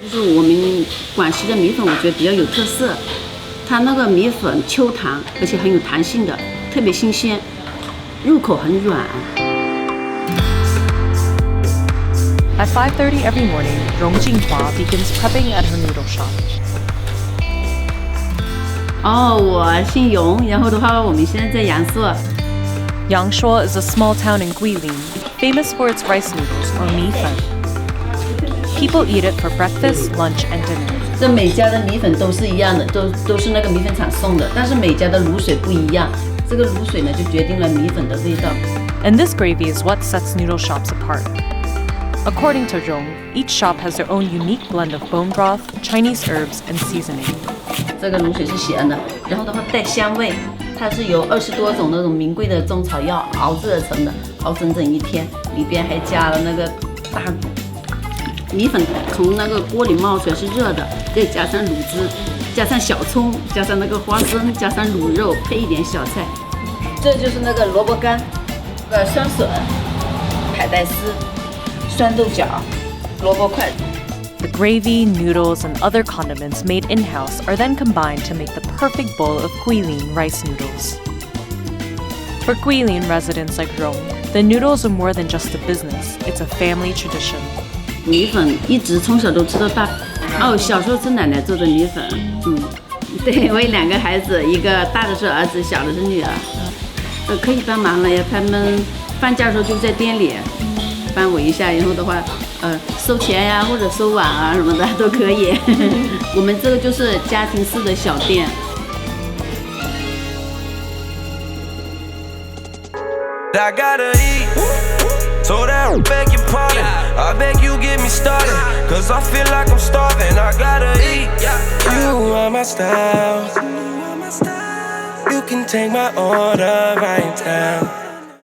就是我们广西的米粉，我觉得比较有特色。它那个米粉秋弹，而且很有弹性的，特别新鲜，入口很软。At 5:30 every morning, Rong Jinghua begins prepping at her noodle shop. 我姓荣，然后的话，我们现在在阳朔。Yangshuo is a small town in Guilin, famous for its rice noodles or mi fen. People eat it for breakfast, lunch, and dinner. 这每家的米粉都是一样的，都是那个米粉厂送的，但是每家的卤水不一样，这个卤水呢就决定了米粉的味道。And this gravy is what sets noodle shops apart. According to Zhong, each shop has their own unique blend of bone broth, Chinese herbs, and seasoning. 这个卤水是咸的，然后的话带香味，它是由20多种那种名贵的中草药熬制而成的，熬整整1天，里边还加了那个大米粉从那个锅里冒出来是热的，再加上卤汁，加上小葱，加上那个花生，加上卤肉，配一点小菜。这就是那个萝卜干、酸笋、海带丝、酸豆角、萝卜块。The gravy, noodles, and other condiments made in-house are then combined to make the perfect bowl of Guilin rice noodles. For Guilin residents like Rong, the noodles are more than just a business, it's a family tradition. 米粉一直从小都吃到大。小时候吃奶奶做的米粉，对，我有2个孩子，一个大的是儿子，小的是女儿。可以帮忙了呀，他们放假的时候就在店里帮我一下，然后的话，收钱呀或者收碗啊什么的都可以。我们这个就是家庭式的小店。I gotta eat, so that I beg your pardon. I beg you get me started, cause I feel like I'm starving. I gotta eat, you are my style. You can take my order right now.